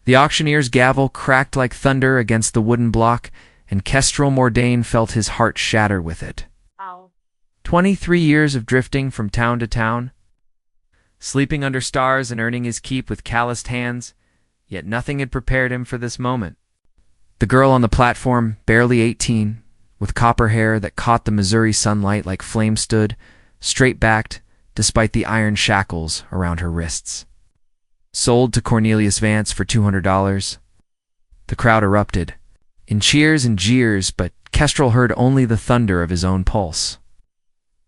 The auctioneer's gavel cracked like thunder against the wooden block, and Kestrel Mordain felt his heart shatter with it. Ow. 23 years of drifting from town to town, sleeping under stars and earning his keep with calloused hands, yet nothing had prepared him for this moment. The girl on the platform, barely 18, with copper hair that caught the Missouri sunlight like flame, stood, straight-backed, despite the iron shackles around her wrists. Sold to Cornelius Vance for $200. The crowd erupted, in cheers and jeers, but Kestrel heard only the thunder of his own pulse.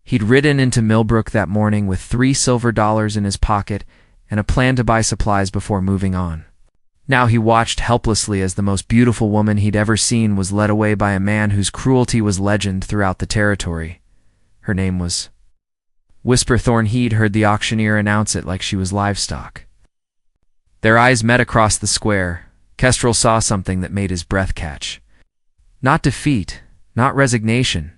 He'd ridden into Millbrook that morning with $3 silver in his pocket and a plan to buy supplies before moving on. Now he watched helplessly as the most beautiful woman he'd ever seen was led away by a man whose cruelty was legend throughout the territory. Her name was Whisperthorn. He'd heard the auctioneer announce it like she was livestock. Their eyes met across the square. Kestrel saw something that made his breath catch. Not defeat, not resignation,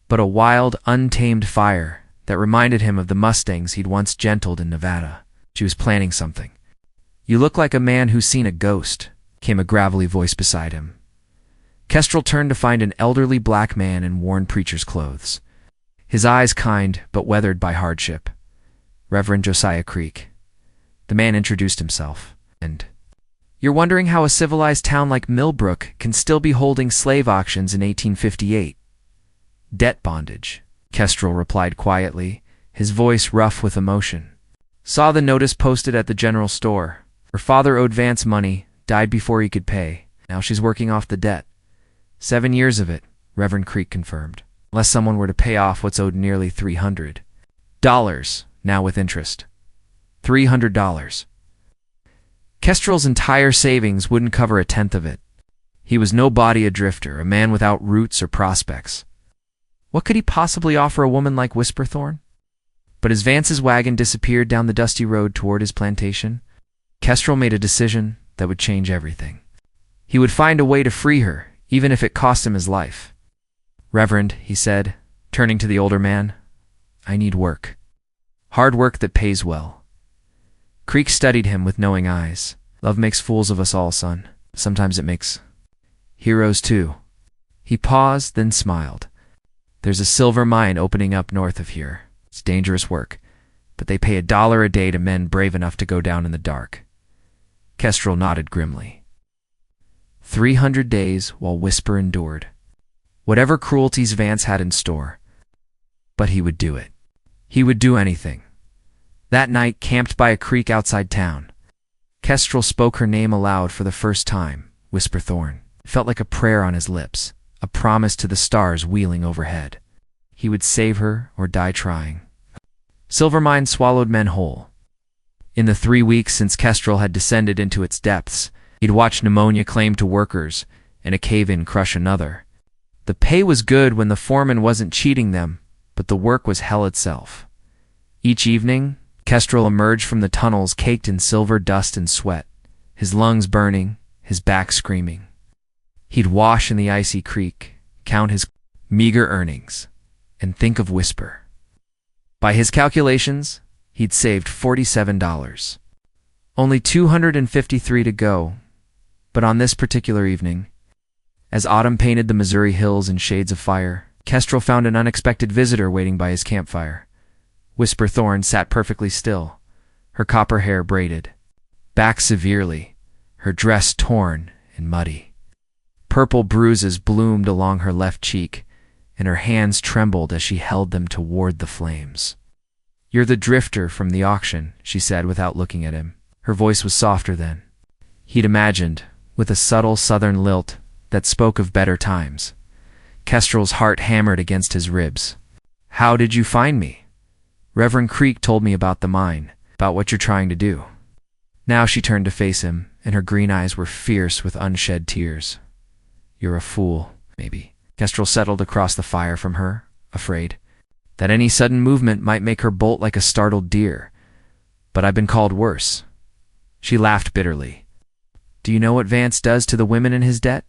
but a wild, untamed fire that reminded him of the mustangs he'd once gentled in Nevada. She was planning something. "You look like a man who's seen a ghost," came a gravelly voice beside him. Kestrel turned to find an elderly black man in worn preacher's clothes, his eyes kind but weathered by hardship. Reverend Josiah Creek. The man introduced himself. "And you're wondering how a civilized town like Millbrook can still be holding slave auctions in 1858. Debt bondage," Kestrel replied quietly, his voice rough with emotion. "Saw the notice posted at the general store. Her father owed Vance money, died before he could pay. Now she's working off the debt. 7 years of it," Reverend Creek confirmed, "unless someone were to pay off what's owed nearly $300. Now with interest. $300. Kestrel's entire savings wouldn't cover a tenth of it. He was nobody, a drifter, a man without roots or prospects. What could he possibly offer a woman like Whisperthorn? But as Vance's wagon disappeared down the dusty road toward his plantation, Kestrel made a decision that would change everything. He would find a way to free her, even if it cost him his life. "Reverend," he said, turning to the older man, "I need work. Hard work that pays well." Creek studied him with knowing eyes. "Love makes fools of us all, son. Sometimes it makes heroes, too." He paused, then smiled. "There's a silver mine opening up north of here. It's dangerous work, but they pay $1 a day to men brave enough to go down in the dark." Kestrel nodded grimly. 300 days while Whisper endured. Whatever cruelties Vance had in store. But he would do it. He would do anything. That night, camped by a creek outside town, Kestrel spoke her name aloud for the first time, Whisperthorn. It felt like a prayer on his lips, a promise to the stars wheeling overhead. He would save her or die trying. Silvermine swallowed men whole. In the 3 weeks since Kestrel had descended into its depths, he'd watched pneumonia claim to workers and a cave-in crush another. The pay was good when the foreman wasn't cheating them, but the work was hell itself. Each evening, Kestrel emerged from the tunnels caked in silver dust and sweat, his lungs burning, his back screaming. He'd wash in the icy creek, count his meager earnings, and think of Whisper. By his calculations, he'd saved $47. Only 253 to go, but on this particular evening, as autumn painted the Missouri hills in shades of fire, Kestrel found an unexpected visitor waiting by his campfire. Whisperthorn sat perfectly still, her copper hair braided, back severely, her dress torn and muddy. Purple bruises bloomed along her left cheek, and her hands trembled as she held them toward the flames. "You're the drifter from the auction," she said without looking at him. Her voice was softer than he'd imagined, with a subtle southern lilt that spoke of better times. Kestrel's heart hammered against his ribs. "How did you find me?" "Reverend Creek told me about the mine, about what you're trying to do." Now she turned to face him, and her green eyes were fierce with unshed tears. "You're a fool, maybe." Kestrel settled across the fire from her, afraid that any sudden movement might make her bolt like a startled deer. "But I've been called worse." She laughed bitterly. "Do you know what Vance does to the women in his debt?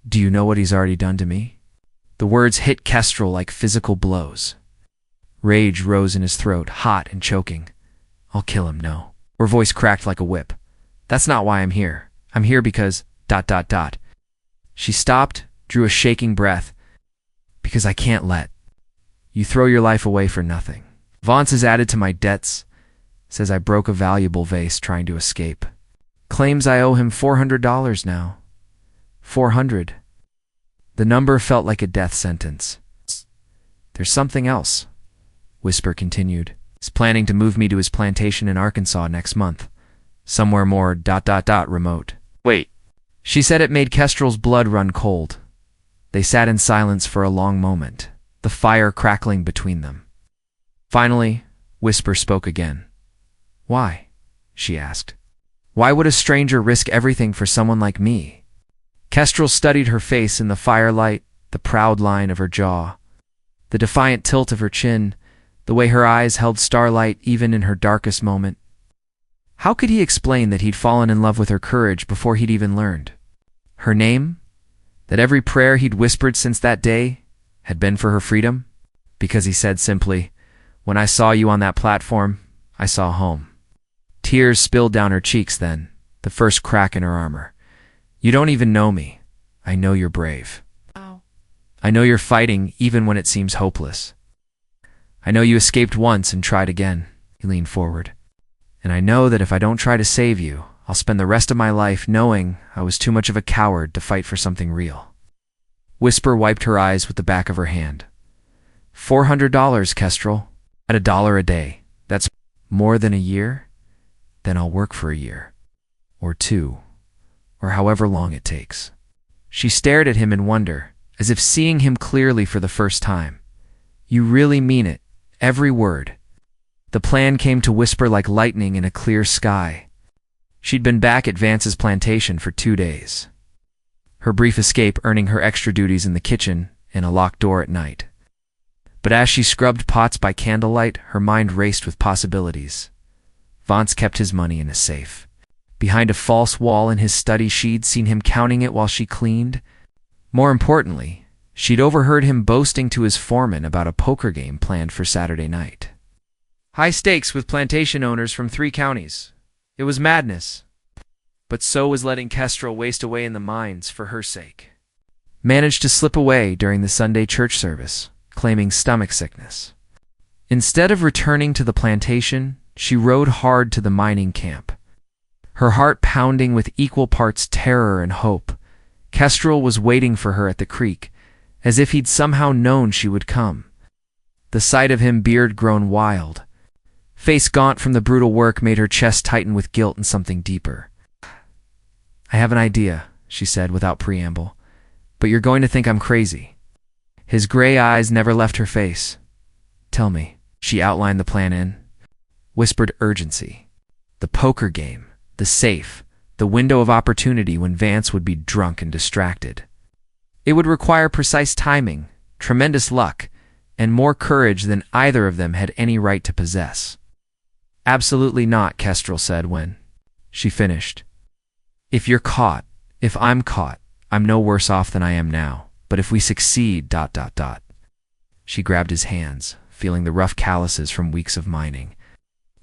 Do you know what he's already done to me?" The words hit Kestrel like physical blows. Rage rose in his throat, hot and choking. "I'll kill him, no." Her voice cracked like a whip. That's not why I'm here. I'm here because... She stopped, drew a shaking breath. Because I can't let you throw your life away for nothing. Vance is added to my debts. Says I broke a valuable vase trying to escape. Claims I owe him $400 now. 400. The number felt like a death sentence. There's something else, Whisper continued. He's planning to move me to his plantation in Arkansas next month. Somewhere more... remote. Wait. She said it made Kestrel's blood run cold. They sat in silence for a long moment, the fire crackling between them. Finally, Whisper spoke again. Why? She asked. Why would a stranger risk everything for someone like me? Kestrel studied her face in the firelight, the proud line of her jaw, the defiant tilt of her chin, the way her eyes held starlight even in her darkest moment. How could he explain that he'd fallen in love with her courage before he'd even learned her name? That every prayer he'd whispered since that day had been for her freedom? Because he said simply, "When I saw you on that platform, I saw home." Tears spilled down her cheeks then, the first crack in her armor. You don't even know me. I know you're brave. Oh. I know you're fighting even when it seems hopeless. I know you escaped once and tried again. He leaned forward. And I know that if I don't try to save you, I'll spend the rest of my life knowing I was too much of a coward to fight for something real. Whisper wiped her eyes with the back of her hand. $400, Kestrel. At $1 a day. That's more than a year? Then I'll work for a year. Or 2. Or however long it takes. She stared at him in wonder, as if seeing him clearly for the first time. You really mean it, every word. The plan came to Whisper like lightning in a clear sky. She'd been back at Vance's plantation for 2 days. Her brief escape earning her extra duties in the kitchen and a locked door at night. But as she scrubbed pots by candlelight, her mind raced with possibilities. Vance kept his money in a safe. Behind a false wall in his study, she'd seen him counting it while she cleaned. More importantly, she'd overheard him boasting to his foreman about a poker game planned for Saturday night. High stakes with plantation owners from 3 counties. It was madness. But so was letting Kestrel waste away in the mines for her sake. Managed to slip away during the Sunday church service, claiming stomach sickness. Instead of returning to the plantation, she rode hard to the mining camp. Her heart pounding with equal parts terror and hope. Kestrel was waiting for her at the creek, as if he'd somehow known she would come. The sight of him, beard grown wild, face gaunt from the brutal work, made her chest tighten with guilt and something deeper. I have an idea, she said without preamble, but you're going to think I'm crazy. His gray eyes never left her face. Tell me. She outlined the plan in whispered urgency. The poker game, the safe, the window of opportunity when Vance would be drunk and distracted. It would require precise timing, tremendous luck, and more courage than either of them had any right to possess. Absolutely not, Kestrel said when she finished. If you're caught, if I'm caught, I'm no worse off than I am now. But if we succeed... She grabbed his hands, feeling the rough calluses from weeks of mining.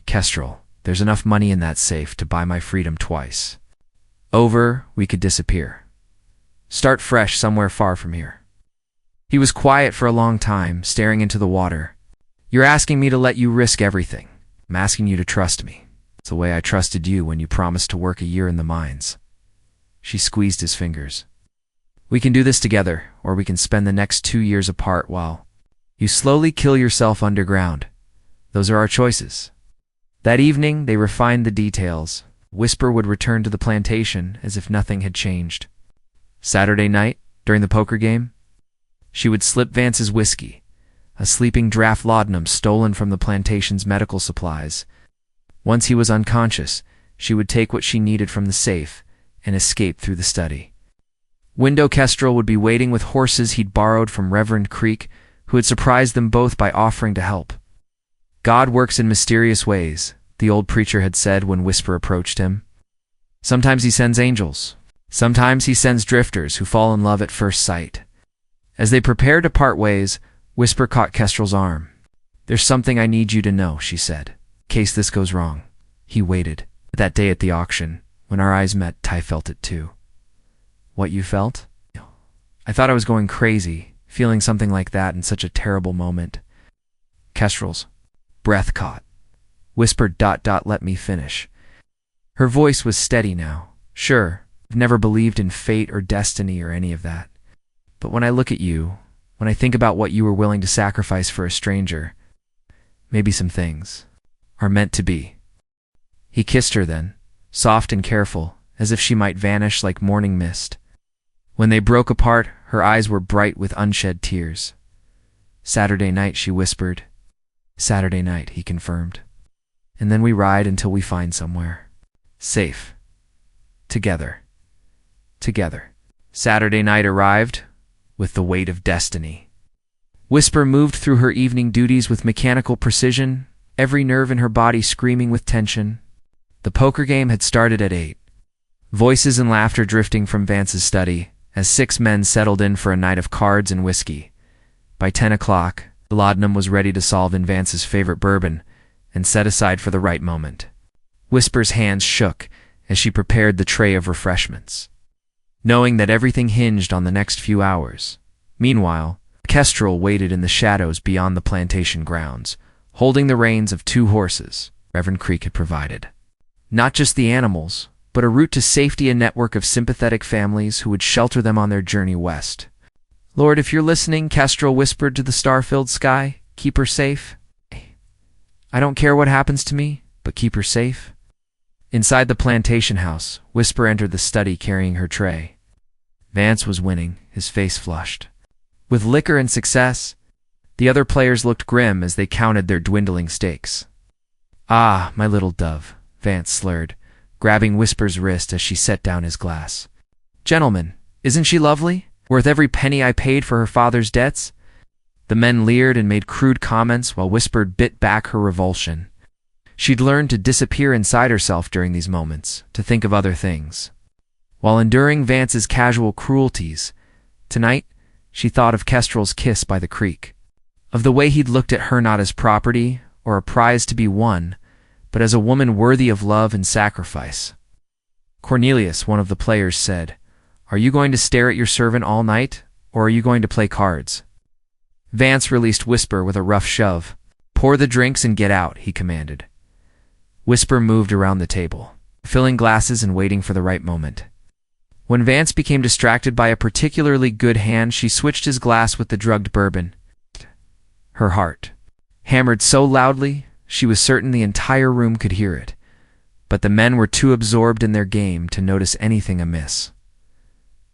Kestrel, there's enough money in that safe to buy my freedom twice. Over, we could disappear. Start fresh somewhere far from here. He was quiet for a long time, staring into the water. You're asking me to let you risk everything. I'm asking you to trust me. It's the way I trusted you when you promised to work a year in the mines. She squeezed his fingers. We can do this together, or we can spend the next 2 years apart while you slowly kill yourself underground. Those are our choices. That evening, they refined the details. Whisper would return to the plantation as if nothing had changed. Saturday night, during the poker game, she would slip Vance's whiskey, a sleeping draft laudanum stolen from the plantation's medical supplies. Once he was unconscious, she would take what she needed from the safe and escape through the study. Window Kestrel would be waiting with horses he'd borrowed from Reverend Creek, who had surprised them both by offering to help. God works in mysterious ways, the old preacher had said when Whisper approached him. Sometimes he sends angels. Sometimes he sends drifters who fall in love at first sight. As they prepared to part ways, Whisper caught Kestrel's arm. There's something I need you to know, she said, in case this goes wrong. He waited. That day at the auction, When our eyes met, I felt it too. What you felt? I thought I was going crazy, feeling something like that in such a terrible moment. Kestrel's breath caught. Whispered ... let me finish. Her voice was steady now. Sure, I've never believed in fate or destiny or any of that. But when I look at you, when I think about what you were willing to sacrifice for a stranger, maybe some things are meant to be. He kissed her then, soft and careful, as if she might vanish like morning mist. When they broke apart, her eyes were bright with unshed tears. Saturday night, she whispered. Saturday night, he confirmed. And then we ride until we find somewhere. Safe. Together. Together. Saturday night arrived with the weight of destiny. Whisper moved through her evening duties with mechanical precision, every nerve in her body screaming with tension. The poker game had started at 8. Voices and laughter drifting from Vance's study as 6 men settled in for a night of cards and whiskey. By 10 o'clock, the laudanum was ready to solve in Vance's favorite bourbon and set aside for the right moment. Whisper's hands shook as she prepared the tray of refreshments, knowing that everything hinged on the next few hours. Meanwhile, Kestrel waited in the shadows beyond the plantation grounds, holding the reins of 2 horses Reverend Creek had provided. Not just the animals, but a route to safety, a network of sympathetic families who would shelter them on their journey west. Lord, if you're listening, Kestrel whispered to the star-filled sky, keep her safe. I don't care what happens to me, but keep her safe. Inside the plantation house, Whisper entered the study carrying her tray. Vance was winning, his face flushed. With liquor and success, the other players looked grim as they counted their dwindling stakes. Ah, my little dove, Vance slurred, grabbing Whisper's wrist as she set down his glass. Gentlemen, isn't she lovely? Worth every penny I paid for her father's debts? The men leered and made crude comments while Whisper bit back her revulsion. She'd learned to disappear inside herself during these moments, to think of other things. While enduring Vance's casual cruelties, tonight she thought of Kestrel's kiss by the creek, of the way he'd looked at her not as property or a prize to be won, but as a woman worthy of love and sacrifice. Cornelius, one of the players, said, "Are you going to stare at your servant all night, or are you going to play cards?" Vance released Whisper with a rough shove. "Pour the drinks and get out," he commanded. Whisper moved around the table, filling glasses and waiting for the right moment. When Vance became distracted by a particularly good hand, she switched his glass with the drugged bourbon. Her heart hammered so loudly, she was certain the entire room could hear it, but the men were too absorbed in their game to notice anything amiss.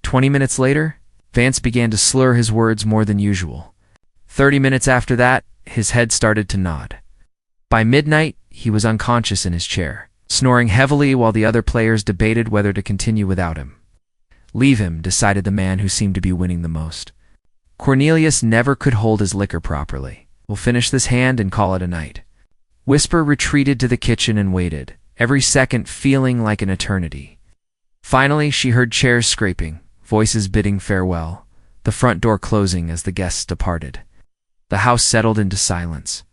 20 minutes later, Vance began to slur his words more than usual. 30 minutes after that, his head started to nod. By midnight, he was unconscious in his chair, snoring heavily while the other players debated whether to continue without him. Leave him, decided the man who seemed to be winning the most. Cornelius never could hold his liquor properly. We'll finish this hand and call it a night. Whisper retreated to the kitchen and waited, every second feeling like an eternity. Finally, she heard chairs scraping, voices bidding farewell, the front door closing as the guests departed. The house settled into silence.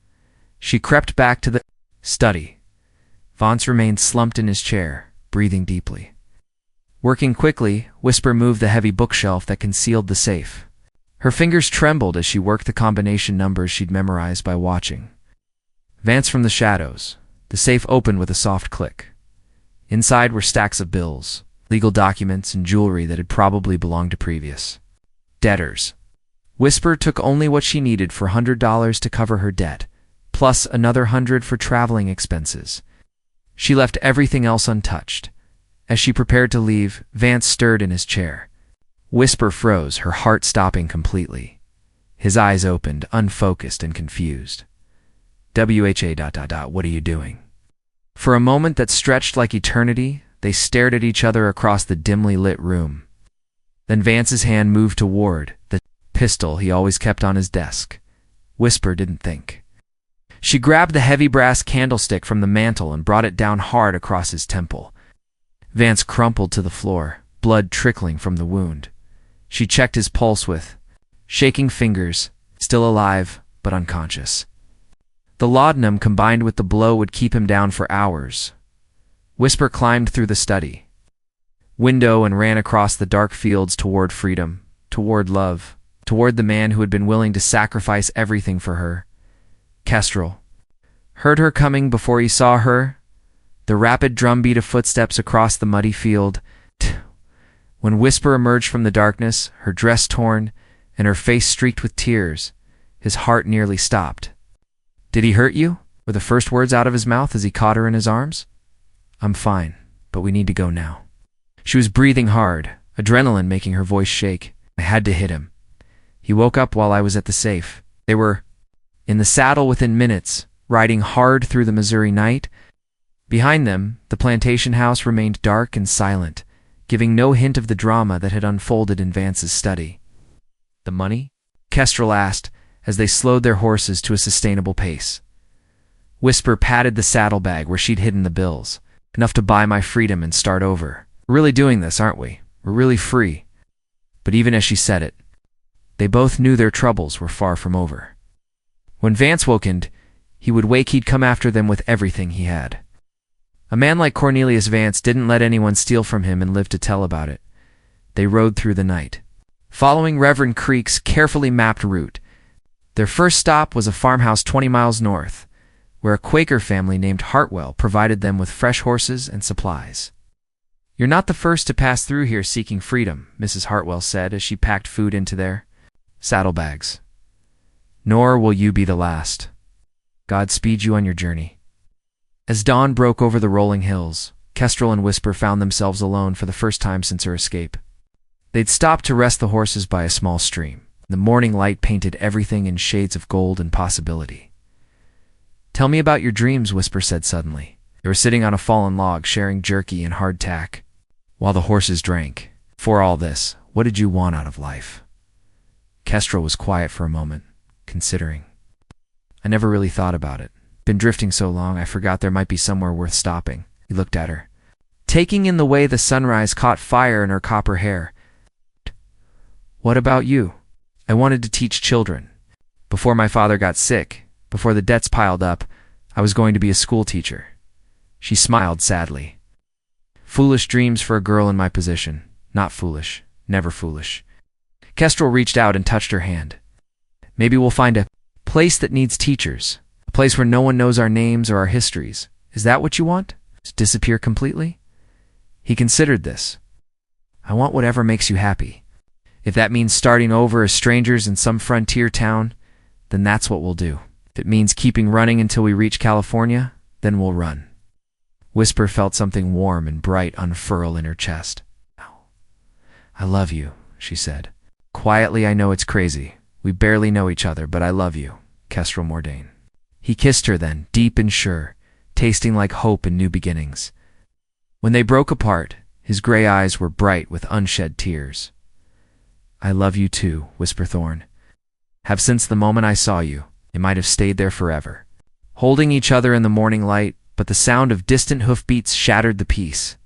She crept back to the study. Vance remained slumped in his chair, breathing deeply. Working quickly, Whisper moved the heavy bookshelf that concealed the safe. Her fingers trembled as she worked the combination numbers she'd memorized by watching. Vance from the shadows. The safe opened with a soft click. Inside were stacks of bills, legal documents, and jewelry that had probably belonged to previous debtors. Whisper took only what she needed for $100 to cover her debt, plus another $100 for traveling expenses. She left everything else untouched. As she prepared to leave, Vance stirred in his chair. Whisper froze, her heart stopping completely. His eyes opened, unfocused and confused. What are you doing? For a moment that stretched like eternity, they stared at each other across the dimly lit room. Then Vance's hand moved toward the pistol he always kept on his desk. Whisper didn't think. She grabbed the heavy brass candlestick from the mantel and brought it down hard across his temple. Vance crumpled to the floor, blood trickling from the wound. She checked his pulse with shaking fingers, still alive but unconscious. The laudanum combined with the blow would keep him down for hours. Whisper climbed through the study, window and ran across the dark fields toward freedom, toward love, toward the man who had been willing to sacrifice everything for her. Kestrel heard her coming before he saw her, the rapid drumbeat of footsteps across the muddy field. When Whisper emerged from the darkness, her dress torn and her face streaked with tears, his heart nearly stopped. "Did he hurt you?" were the first words out of his mouth as he caught her in his arms. "I'm fine, but we need to go now." She was breathing hard, adrenaline making her voice shake. "I had to hit him. He woke up while I was at the safe." They were in the saddle within minutes, riding hard through the Missouri night. Behind them, the plantation house remained dark and silent, giving no hint of the drama that had unfolded in Vance's study. "The money?" Kestrel asked, as they slowed their horses to a sustainable pace. Whisper patted the saddlebag where she'd hidden the bills. "Enough to buy my freedom and start over. We're really doing this, aren't we? We're really free." But even as she said it, they both knew their troubles were far from over. When Vance wakened, he'd come after them with everything he had. A man like Cornelius Vance didn't let anyone steal from him and live to tell about it. They rode through the night, following Reverend Creek's carefully mapped route. Their first stop was a farmhouse 20 miles north, where a Quaker family named Hartwell provided them with fresh horses and supplies. "You're not the first to pass through here seeking freedom," Mrs. Hartwell said as she packed food into their saddlebags. "Nor will you be the last. God speed you on your journey." As dawn broke over the rolling hills, Kestrel and Whisper found themselves alone for the first time since her escape. They'd stopped to rest the horses by a small stream. The morning light painted everything in shades of gold and possibility. "Tell me about your dreams," Whisper said suddenly. They were sitting on a fallen log, sharing jerky and hardtack, while the horses drank. "For all this, what did you want out of life?" Kestrel was quiet for a moment, considering. "I never really thought about it. Been drifting so long, I forgot there might be somewhere worth stopping." He looked at her, taking in the way the sunrise caught fire in her copper hair. "What about you?" "I wanted to teach children. Before my father got sick, before the debts piled up, I was going to be a school teacher." She smiled sadly. "Foolish dreams for a girl in my position. Not foolish. Never foolish." Kestrel reached out and touched her hand. "Maybe we'll find a place that needs teachers. A place where no one knows our names or our histories. Is that what you want? To disappear completely?" He considered this. "I want whatever makes you happy. If that means starting over as strangers in some frontier town, then that's what we'll do. If it means keeping running until we reach California, then we'll run." Whisper felt something warm and bright unfurl in her chest. "I love you," she said. "Quietly, I know it's crazy. We barely know each other, but I love you, Kestrel Mordain." He kissed her then, deep and sure, tasting like hope and new beginnings. When they broke apart, his gray eyes were bright with unshed tears. "I love you too," Whisper Thorn. "Have since the moment I saw you. It might have stayed there forever." Holding each other in the morning light, but the sound of distant hoofbeats shattered the peace.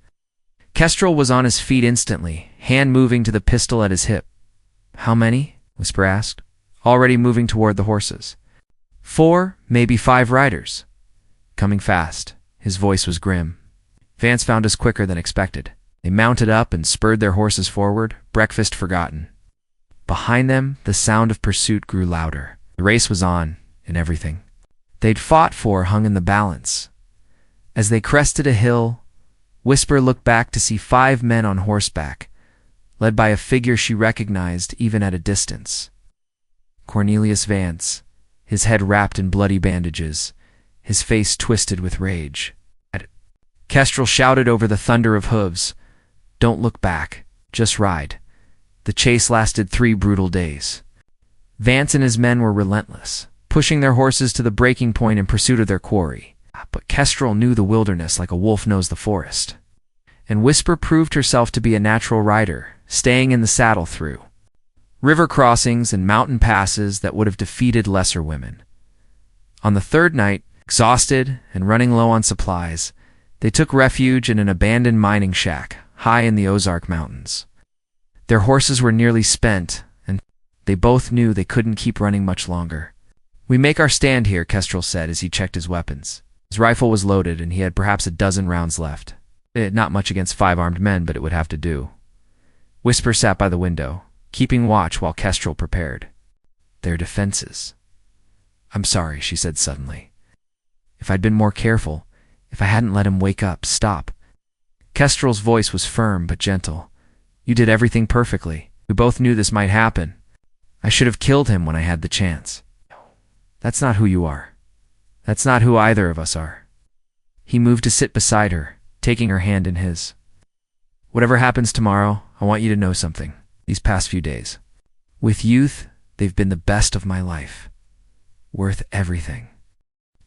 Kestrel was on his feet instantly, hand moving to the pistol at his hip. "How many?" Whisper asked, already moving toward the horses. 4, maybe 5 riders. Coming fast. His voice was grim. Vance found us quicker than expected. They mounted up and spurred their horses forward, breakfast forgotten. Behind them, the sound of pursuit grew louder. The race was on, and everything they'd fought for hung in the balance. As they crested a hill, Whisper looked back to see 5 men on horseback, led by a figure she recognized even at a distance. Cornelius Vance, his head wrapped in bloody bandages, his face twisted with rage. Kestrel shouted over the thunder of hooves, "Don't look back, just ride." The chase lasted 3 brutal days. Vance and his men were relentless, pushing their horses to the breaking point in pursuit of their quarry. But Kestrel knew the wilderness like a wolf knows the forest. And Whisper proved herself to be a natural rider, staying in the saddle through river crossings and mountain passes that would have defeated lesser women. On the 3rd night, exhausted and running low on supplies, they took refuge in an abandoned mining shack high in the Ozark Mountains. Their horses were nearly spent, and they both knew they couldn't keep running much longer. "We make our stand here," Kestrel said as he checked his weapons. His rifle was loaded, and he had perhaps a dozen rounds left. Not much against 5 armed men, but it would have to do. Whisper sat by the window, keeping watch while Kestrel prepared. Their defenses. I'm sorry, she said suddenly. If I'd been more careful, if I hadn't let him wake up, stop. Kestrel's voice was firm but gentle. You did everything perfectly. We both knew this might happen. I should have killed him when I had the chance. That's not who you are. That's not who either of us are. He moved to sit beside her, taking her hand in his. Whatever happens tomorrow, I want you to know something. These past few days. With youth, they've been the best of my life. Worth everything.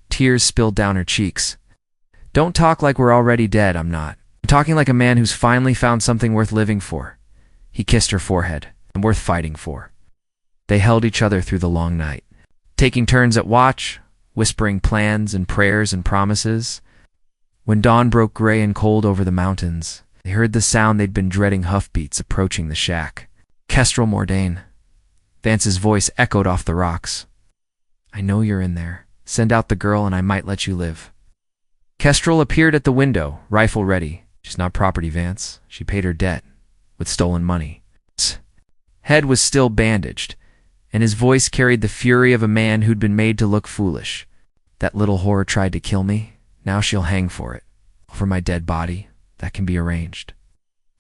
Tears spilled down her cheeks. Don't talk like we're already dead, I'm not. I'm talking like a man who's finally found something worth living for. He kissed her forehead, and worth fighting for. They held each other through the long night, taking turns at watch, whispering plans and prayers and promises. When dawn broke gray and cold over the mountains, they heard the sound they'd been dreading, hoofbeats approaching the shack. Kestrel Mordain. Vance's voice echoed off the rocks. I know you're in there. Send out the girl and I might let you live. Kestrel appeared at the window, rifle ready. She's not property, Vance. She paid her debt with stolen money. His head was still bandaged, and his voice carried the fury of a man who'd been made to look foolish. That little whore tried to kill me. Now she'll hang for it. For my dead body, that can be arranged.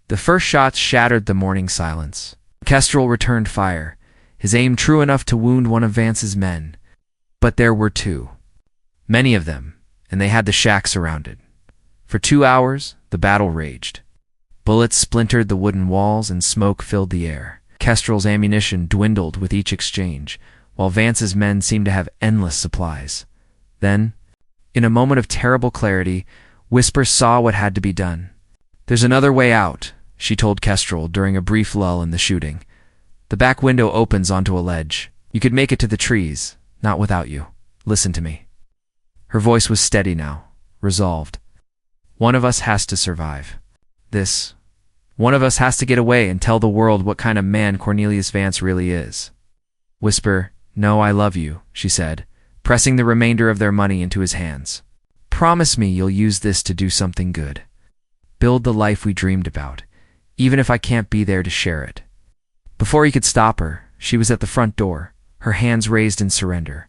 The first shots shattered the morning silence. Kestrel returned fire, his aim true enough to wound one of Vance's men. But there were two. Many of them, and they had the shack surrounded. For 2 hours, the battle raged. Bullets splintered the wooden walls and smoke filled the air. Kestrel's ammunition dwindled with each exchange, while Vance's men seemed to have endless supplies. Then, in a moment of terrible clarity, Whisper saw what had to be done. There's another way out, she told Kestrel during a brief lull in the shooting. The back window opens onto a ledge. You could make it to the trees, not without you. Listen to me. Her voice was steady now, resolved. One of us has to survive. One of us has to get away and tell the world what kind of man Cornelius Vance really is. Whisper, no, I love you, she said, pressing the remainder of their money into his hands. Promise me you'll use this to do something good. Build the life we dreamed about, even if I can't be there to share it. Before he could stop her, she was at the front door, her hands raised in surrender.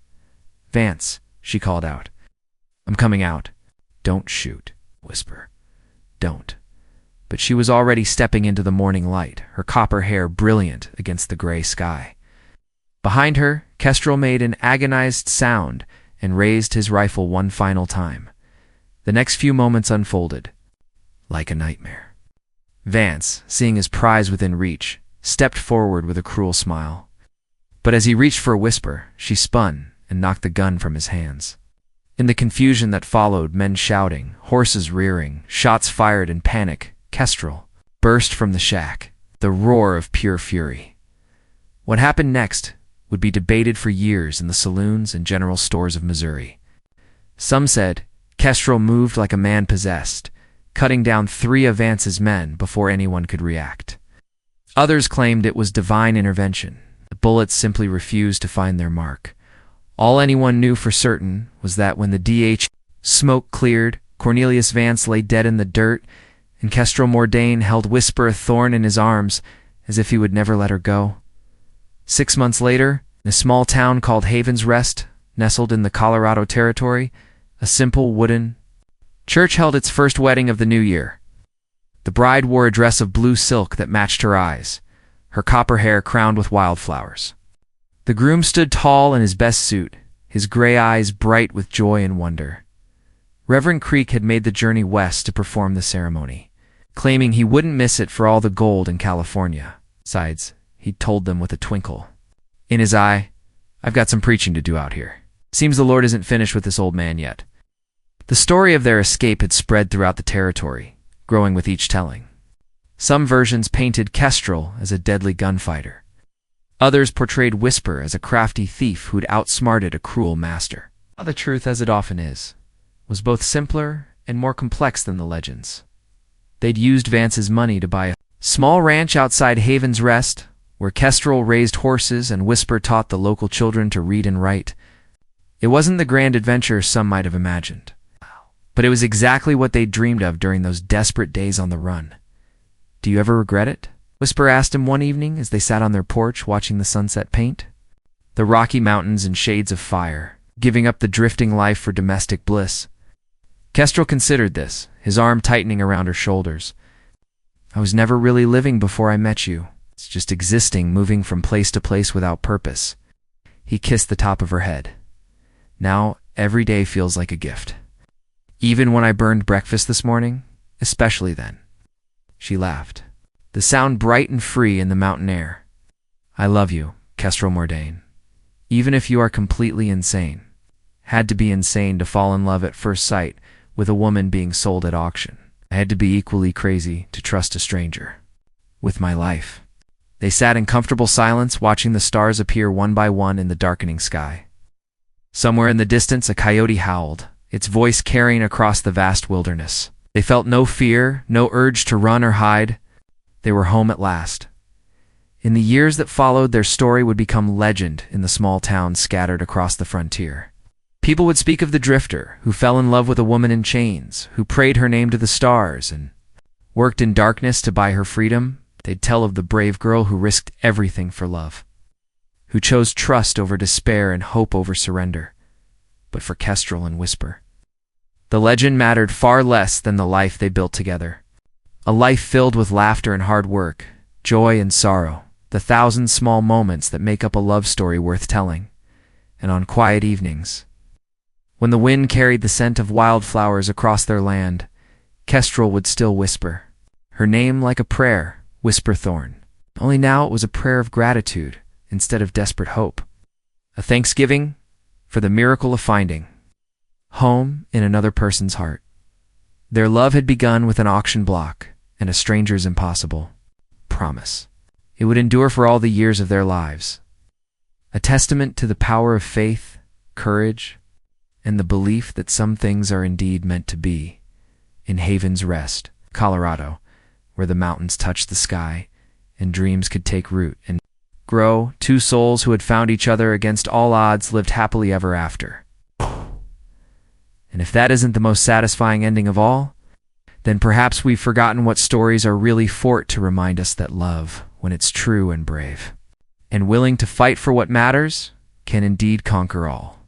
Vance, she called out. I'm coming out. Don't shoot, Whisper. Don't. But she was already stepping into the morning light, her copper hair brilliant against the gray sky. Behind her, Kestrel made an agonized sound and raised his rifle one final time. The next few moments unfolded, like a nightmare. Vance, seeing his prize within reach, stepped forward with a cruel smile. But as he reached for a Whisper, she spun and knocked the gun from his hands. In the confusion that followed, men shouting, horses rearing, shots fired in panic, Kestrel burst from the shack, the roar of pure fury. What happened next would be debated for years in the saloons and general stores of Missouri. Some said Kestrel moved like a man possessed, cutting down 3 of Vance's men before anyone could react. Others claimed it was divine intervention. The bullets simply refused to find their mark. All anyone knew for certain was that when the DH smoke cleared, Cornelius Vance lay dead in the dirt, and Kestrel Mordain held Whisper a thorn in his arms as if he would never let her go. 6 months later, in a small town called Haven's Rest, nestled in the Colorado Territory, a simple wooden church held its first wedding of the new year. The bride wore a dress of blue silk that matched her eyes, her copper hair crowned with wildflowers. The groom stood tall in his best suit, his gray eyes bright with joy and wonder. Reverend Creek had made the journey west to perform the ceremony, claiming he wouldn't miss it for all the gold in California. Besides, he told them with a twinkle in his eye, I've got some preaching to do out here. Seems the Lord isn't finished with this old man yet. The story of their escape had spread throughout the territory, growing with each telling. Some versions painted Kestrel as a deadly gunfighter. Others portrayed Whisper as a crafty thief who'd outsmarted a cruel master. The truth, as it often is, was both simpler and more complex than the legends. They'd used Vance's money to buy a small ranch outside Haven's Rest, where Kestrel raised horses and Whisper taught the local children to read and write. It wasn't the grand adventure some might have imagined. But it was exactly what they dreamed of during those desperate days on the run. "Do you ever regret it?" Whisper asked him one evening as they sat on their porch watching the sunset paint. The Rocky Mountains in shades of fire, giving up the drifting life for domestic bliss. Kestrel considered this, his arm tightening around her shoulders. "I was never really living before I met you. It's just existing, moving from place to place without purpose." He kissed the top of her head. "Now, every day feels like a gift. Even when I burned breakfast this morning, especially then." She laughed, the sound bright and free in the mountain air. "I love you, Kestrel Mordain. Even if you are completely insane. Had to be insane to fall in love at first sight with a woman being sold at auction. I had to be equally crazy to trust a stranger. With my life." They sat in comfortable silence, watching the stars appear one by one in the darkening sky. Somewhere in the distance, a coyote howled, its voice carrying across the vast wilderness. They felt no fear, no urge to run or hide. They were home at last. In the years that followed, their story would become legend in the small towns scattered across the frontier. People would speak of the drifter who fell in love with a woman in chains, who prayed her name to the stars and worked in darkness to buy her freedom. They'd tell of the brave girl who risked everything for love, who chose trust over despair and hope over surrender. But for Kestrel and Whisper, the legend mattered far less than the life they built together. A life filled with laughter and hard work, joy and sorrow, the thousand small moments that make up a love story worth telling. And on quiet evenings, when the wind carried the scent of wildflowers across their land, Kestrel would still whisper, her name like a prayer, Whisper Thorn. Only now it was a prayer of gratitude instead of desperate hope. A thanksgiving for the miracle of finding home in another person's heart. Their love had begun with an auction block and a stranger's impossible promise. It would endure for all the years of their lives. A testament to the power of faith, courage, and the belief that some things are indeed meant to be. In Haven's Rest, Colorado, where the mountains touched the sky and dreams could take root and grow, two souls who had found each other against all odds lived happily ever after. And if that isn't the most satisfying ending of all, then perhaps we've forgotten what stories are really for to remind us that love, when it's true and brave, and willing to fight for what matters, can indeed conquer all.